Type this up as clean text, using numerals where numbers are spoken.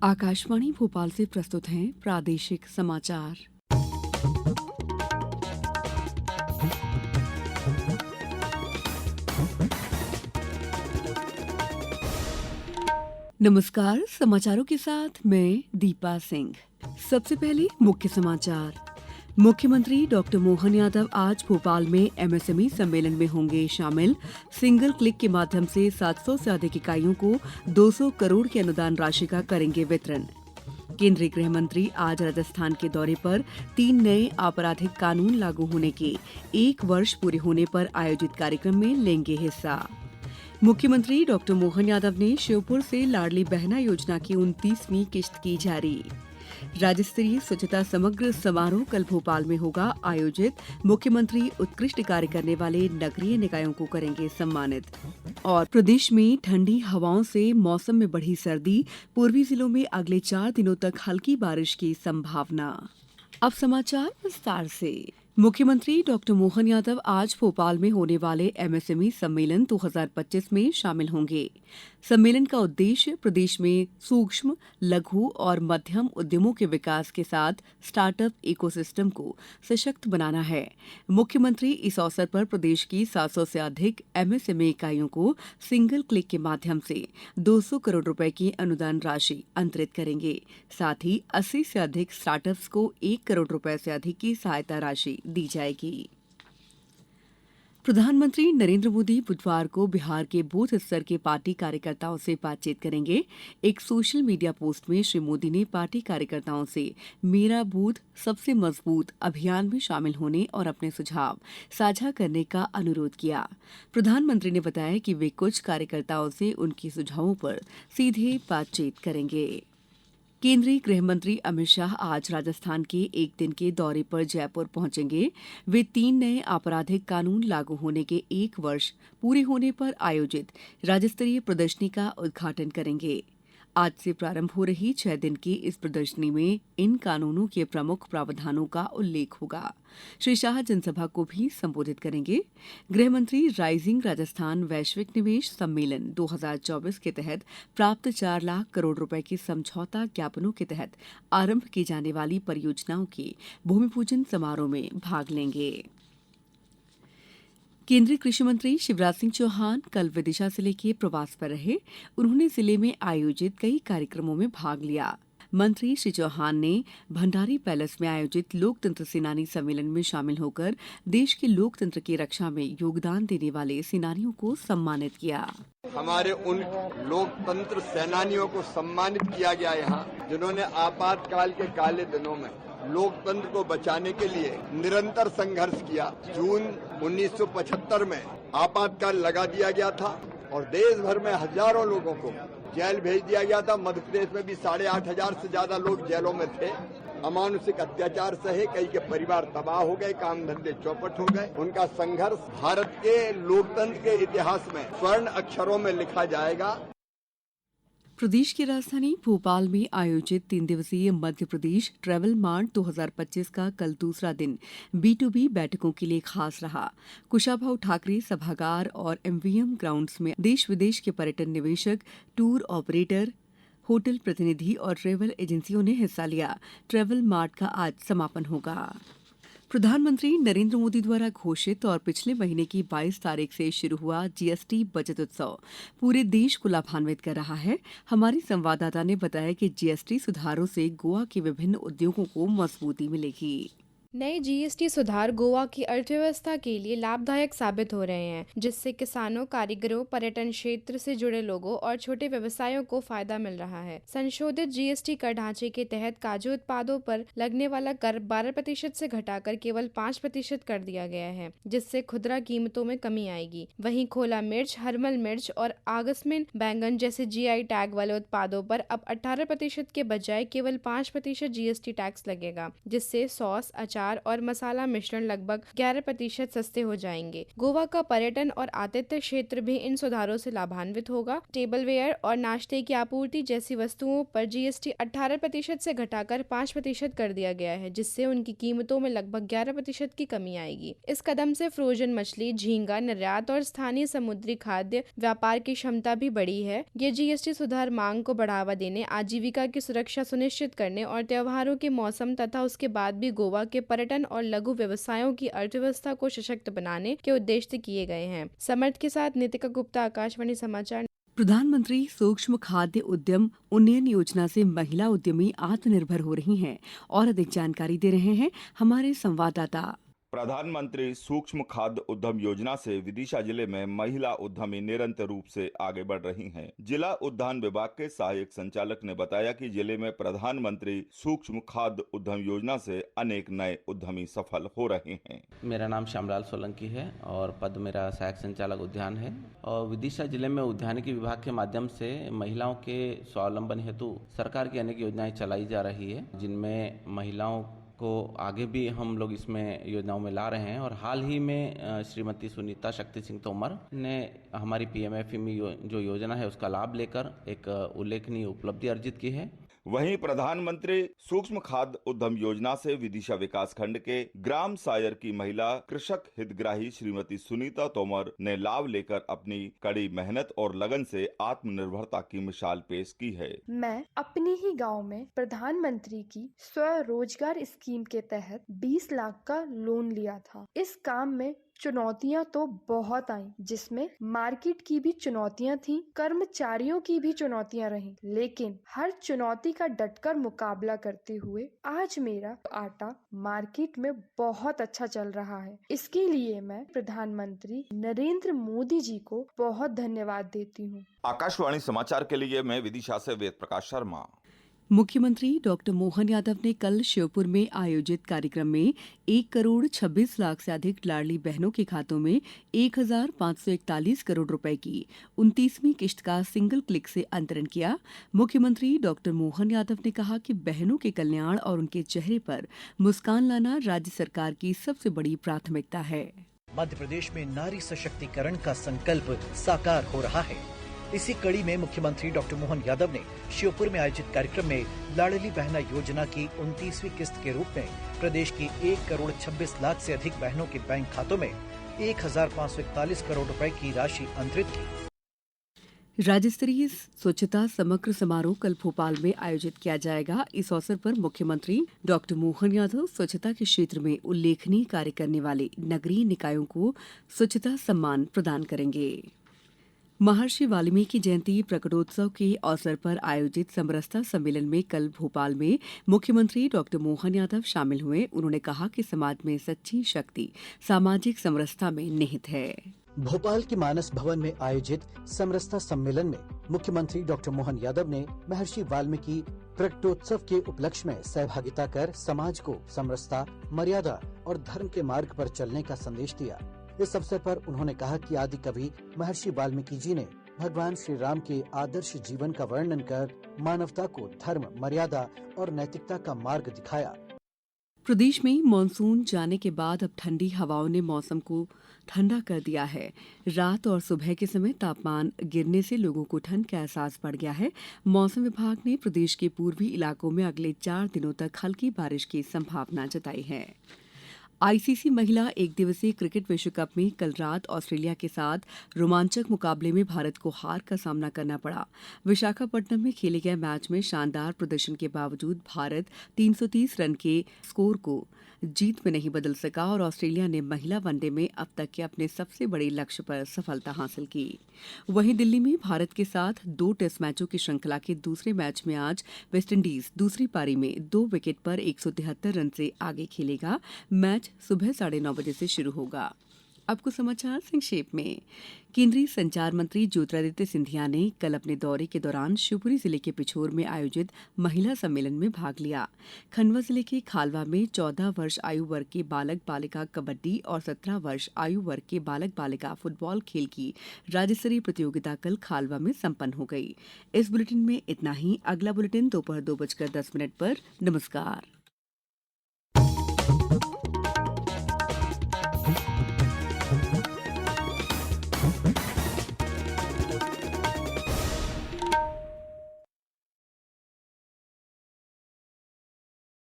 आकाशवाणी भोपाल से प्रस्तुत हैं प्रादेशिक समाचार। नमस्कार, समाचारों के साथ मैं दीपा सिंह। सबसे पहले मुख्य समाचार। मुख्यमंत्री डॉक्टर मोहन यादव आज भोपाल में एमएसएमई सम्मेलन में होंगे शामिल। सिंगल क्लिक के माध्यम से 700 से अधिक इकाइयों को 200 करोड़ की अनुदान राशि का करेंगे वितरण। केंद्रीय गृह मंत्री आज राजस्थान के दौरे पर 3 नए आपराधिक कानून लागू होने के 1 वर्ष पूरे होने पर आयोजित कार्यक्रम में लेंगे हिस्सा। मुख्यमंत्री डॉक्टर मोहन यादव ने श्योपुर से लाडली बहना योजना की 29वीं किश्त की जारी। राज्य स्तरीय स्वच्छता समग्र समारोह कल भोपाल में होगा आयोजित। मुख्यमंत्री उत्कृष्ट कार्य करने वाले नगरीय निकायों को करेंगे सम्मानित। और प्रदेश में ठंडी हवाओं से मौसम में बढ़ी सर्दी। पूर्वी जिलों में अगले 4 दिनों तक हल्की बारिश की संभावना। अब समाचार विस्तार से। मुख्यमंत्री डॉक्टर मोहन यादव आज भोपाल में होने वाले एमएसएमई सम्मेलन 2025 में शामिल होंगे। सम्मेलन का उद्देश्य प्रदेश में सूक्ष्म, लघु और मध्यम उद्यमों के विकास के साथ स्टार्टअप इकोसिस्टम को सशक्त बनाना है। मुख्यमंत्री इस अवसर पर प्रदेश की 700 से अधिक एमएसएमई इकाइयों को सिंगल क्लिक के माध्यम से 200 करोड़ रुपए की अनुदान राशि अंतरित करेंगे। साथ ही 80 से अधिक स्टार्टअप्स को 1 करोड़ रुपए से अधिक की सहायता राशि दी जाएगी। प्रधानमंत्री नरेंद्र मोदी बुधवार को बिहार के बूथ स्तर के पार्टी कार्यकर्ताओं से बातचीत करेंगे। एक सोशल मीडिया पोस्ट में श्री मोदी ने पार्टी कार्यकर्ताओं से मेरा बूथ सबसे मजबूत अभियान में शामिल होने और अपने सुझाव साझा करने का अनुरोध किया। प्रधानमंत्री ने बताया कि वे कुछ कार्यकर्ताओं से उनके सुझावों पर सीधे बातचीत करेंगे। केंद्रीय गृह मंत्री अमित शाह आज राजस्थान के 1 दिन के दौरे पर जयपुर पहुंचेंगे। वे 3 नए आपराधिक कानून लागू होने के 1 वर्ष पूरे होने पर आयोजित राज्य स्तरीय प्रदर्शनी का उद्घाटन करेंगे। आज से प्रारंभ हो रही 6 दिन की इस प्रदर्शनी में इन कानूनों के प्रमुख प्रावधानों का उल्लेख होगा। श्री शाह जनसभा को भी संबोधित करेंगे। गृहमंत्री राइजिंग राजस्थान वैश्विक निवेश सम्मेलन 2024 के तहत प्राप्त 4 लाख करोड़ रुपए के समझौता ज्ञापनों के तहत आरंभ की जाने वाली परियोजनाओं के भूमि पूजन समारोह में भाग लेंगे। केंद्रीय कृषि मंत्री शिवराज सिंह चौहान कल विदिशा जिले के प्रवास पर रहे। उन्होंने जिले में आयोजित कई कार्यक्रमों में भाग लिया। मंत्री श्री चौहान ने भंडारी पैलेस में आयोजित लोकतंत्र सेनानी सम्मेलन में शामिल होकर देश के लोकतंत्र की रक्षा में योगदान देने वाले सेनानियों को सम्मानित किया। हमारे उन लोकतंत्र सेनानियों को सम्मानित किया गया यहाँ, जिन्होंने आपातकाल के काले दिनों में लोकतंत्र को बचाने के लिए निरंतर संघर्ष किया। जून 1975 में आपातकाल लगा दिया गया था और देश भर में हजारों लोगों को जेल भेज दिया गया था। मध्य प्रदेश में भी 8,500 से ज्यादा लोग जेलों में थे। अमानुषिक अत्याचार सहे, कई के परिवार तबाह हो गए, काम धंधे चौपट हो गए। उनका संघर्ष भारत के लोकतंत्र के इतिहास में स्वर्ण अक्षरों में लिखा जाएगा। प्रदेश की राजधानी भोपाल में आयोजित 3 दिवसीय मध्य प्रदेश ट्रैवल मार्ट 2025 का कल दूसरा दिन B2B बैठकों के लिए खास रहा। कुशाभाऊ ठाकरे सभागार और MVM ग्राउंड्स में देश विदेश के पर्यटन निवेशक, टूर ऑपरेटर, होटल प्रतिनिधि और ट्रैवल एजेंसियों ने हिस्सा लिया। ट्रैवल मार्ट का आज समापन होगा। प्रधानमंत्री नरेंद्र मोदी द्वारा घोषित और पिछले महीने की 22 तारीख से शुरू हुआ जीएसटी बचत उत्सव पूरे देश को लाभान्वित कर रहा है। हमारी संवाददाता ने बताया कि जीएसटी सुधारों से गोवा के विभिन्न उद्योगों को मजबूती मिलेगी। नए जीएसटी सुधार गोवा की अर्थव्यवस्था के लिए लाभदायक साबित हो रहे हैं, जिससे किसानों, कारीगरों, पर्यटन क्षेत्र से जुड़े लोगों और छोटे व्यवसायों को फायदा मिल रहा है। संशोधित जीएसटी कर ढांचे के तहत काजू उत्पादों पर लगने वाला कर 12% से घटाकर केवल 5% कर दिया गया है, जिससे खुदरा कीमतों में कमी आएगी। वहीं खोला मिर्च, हरमल मिर्च और आगस्मिन बैंगन जैसे जीआई टैग वाले उत्पादों पर अब 18% के बजाय केवल 5% जीएसटी टैक्स लगेगा, जिससे सॉस, अचार अचार और मसाला मिश्रण लगभग 11% सस्ते हो जाएंगे। गोवा का पर्यटन और आतिथ्य क्षेत्र भी इन सुधारों से लाभान्वित होगा। टेबलवेयर और नाश्ते की आपूर्ति जैसी वस्तुओं पर जीएसटी 18% से घटाकर 5% कर दिया गया है, जिससे उनकी कीमतों में लगभग 11% की कमी आएगी। इस कदम से फ्रोजन मछली, झींगा निर्यात और स्थानीय समुद्री खाद्य व्यापार की क्षमता भी बढ़ी है। ये जीएसटी सुधार मांग को बढ़ावा देने, आजीविका की सुरक्षा सुनिश्चित करने और त्योहारों के मौसम तथा उसके बाद भी गोवा के पर्यटन और लघु व्यवसायों की अर्थव्यवस्था को सशक्त बनाने के उद्देश्य से किए गए हैं। समर्थ के साथ नितिका गुप्ता, आकाशवाणी समाचार। प्रधानमंत्री सूक्ष्म खाद्य उद्यम उन्नयन योजना से महिला उद्यमी आत्मनिर्भर हो रही हैं और अधिक जानकारी दे रहे हैं हमारे संवाददाता। प्रधानमंत्री सूक्ष्म खाद्य उद्यम योजना से विदिशा जिले में महिला उद्यमी निरंतर रूप से आगे बढ़ रही हैं। जिला उद्यान विभाग के सहायक संचालक ने बताया कि जिले में प्रधानमंत्री सूक्ष्म खाद्य उद्यम योजना से अनेक नए उद्यमी सफल हो रहे हैं। मेरा नाम श्यामलाल सोलंकी है और पद मेरा सहायक संचालक उद्यान है। और विदिशा जिले में उद्यानिकी विभाग के माध्यम से महिलाओं के स्वावलंबन हेतु सरकार की अनेक योजनाएं चलाई जा रही है, जिनमें महिलाओं को आगे भी हम लोग इसमें योजनाओं में ला रहे हैं। और हाल ही में श्रीमती सुनीता शक्ति सिंह तोमर ने हमारी पीएमएफएमई जो योजना है उसका लाभ लेकर एक उल्लेखनीय उपलब्धि अर्जित की है। वहीं प्रधानमंत्री सूक्ष्म खाद्य उद्यम योजना से विदिशा विकास खंड के ग्राम सायर की महिला कृषक हितग्राही श्रीमती सुनीता तोमर ने लाभ लेकर अपनी कड़ी मेहनत और लगन से आत्मनिर्भरता की मिसाल पेश की है। मैं अपने ही गांव में प्रधानमंत्री की स्वरोजगार स्कीम के तहत 20 लाख का लोन लिया था। इस काम में चुनौतियां तो बहुत आई, जिसमें मार्केट की भी चुनौतियां थी, कर्मचारियों की भी चुनौतियां रहीं, लेकिन हर चुनौती का डटकर मुकाबला करते हुए आज मेरा आटा मार्केट में बहुत अच्छा चल रहा है। इसके लिए मैं प्रधानमंत्री नरेंद्र मोदी जी को बहुत धन्यवाद देती हूँ। आकाशवाणी समाचार के लिए मैं विदिशा से वेद प्रकाश शर्मा। मुख्यमंत्री डॉक्टर मोहन यादव ने कल श्योपुर में आयोजित कार्यक्रम में 1,26,00,000 से अधिक लाडली बहनों के खातों में 1,541 करोड़ रुपए की 29वीं किश्त का सिंगल क्लिक से अंतरण किया। मुख्यमंत्री डॉक्टर मोहन यादव ने कहा कि बहनों के कल्याण और उनके चेहरे पर मुस्कान लाना राज्य सरकार की सबसे बड़ी प्राथमिकता है। मध्य प्रदेश में नारी सशक्तिकरण का संकल्प साकार हो रहा है। इसी कड़ी में मुख्यमंत्री डॉक्टर मोहन यादव ने श्योपुर में आयोजित कार्यक्रम में लाडली बहना योजना की 29वीं किस्त के रूप में प्रदेश की 1,26,00,000 से अधिक बहनों के बैंक खातों में 1,541 करोड़ रुपए की राशि अंतरित की। राज्य स्तरीय स्वच्छता समग्र समारोह कल भोपाल में आयोजित किया जाएगा। इस अवसर पर मुख्यमंत्री डॉक्टर मोहन यादव स्वच्छता के क्षेत्र में उल्लेखनीय कार्य करने वाले नगरीय निकायों को स्वच्छता सम्मान प्रदान करेंगे। महर्षि वाल्मीकि जयंती प्रकटोत्सव के अवसर पर आयोजित समरसता सम्मेलन में कल भोपाल में मुख्यमंत्री डॉक्टर मोहन यादव शामिल हुए। उन्होंने कहा कि समाज में सच्ची शक्ति सामाजिक समरसता में निहित है। भोपाल के मानस भवन में आयोजित समरसता सम्मेलन में मुख्यमंत्री डॉक्टर मोहन यादव ने महर्षि वाल्मीकि प्रकटोत्सव के उपलक्ष्य में सहभागिता कर समाज को समरसता, मर्यादा और धर्म के मार्ग पर चलने का संदेश दिया। इस अवसर पर उन्होंने कहा कि आदि कवि महर्षि वाल्मीकि जी ने भगवान श्री राम के आदर्श जीवन का वर्णन कर मानवता को धर्म, मर्यादा और नैतिकता का मार्ग दिखाया। प्रदेश में मानसून जाने के बाद अब ठंडी हवाओं ने मौसम को ठंडा कर दिया है। रात और सुबह के समय तापमान गिरने से लोगों को ठंड का एहसास बढ़ गया है। मौसम विभाग ने प्रदेश के पूर्वी इलाकों में अगले 4 दिनों तक हल्की बारिश की संभावना जताई है। आईसीसी महिला एक दिवसीय क्रिकेट विश्व कप में कल रात ऑस्ट्रेलिया के साथ रोमांचक मुकाबले में भारत को हार का सामना करना पड़ा। विशाखापट्टनम में खेले गए मैच में शानदार प्रदर्शन के बावजूद भारत 330 रन के स्कोर को जीत में नहीं बदल सका और ऑस्ट्रेलिया ने महिला वनडे में अब तक के अपने सबसे बड़े लक्ष्य पर सफलता हासिल की। वहीं दिल्ली में भारत के साथ 2 टेस्ट मैचों की श्रृंखला के दूसरे मैच में आज वेस्टइंडीज दूसरी पारी में 2 विकेट पर 173 रन से आगे खेलेगा। मैच सुबह 9:30 बजे से शुरू होगा। अब कुछ समाचार संक्षेप में। केंद्रीय संचार मंत्री ज्योतिरादित्य सिंधिया ने कल अपने दौरे के दौरान शिवपुरी जिले के पिछोर में आयोजित महिला सम्मेलन में भाग लिया। खंडवा जिले के खालवा में 14 वर्ष आयु वर्ग के बालक बालिका कबड्डी और 17 वर्ष आयु वर्ग के बालक बालिका फुटबॉल खेल की राज्य स्तरीय प्रतियोगिता कल खालवा में संपन्न हो गई। इस बुलेटिन में इतना ही। अगला बुलेटिन दोपहर 2:10 पर। नमस्कार।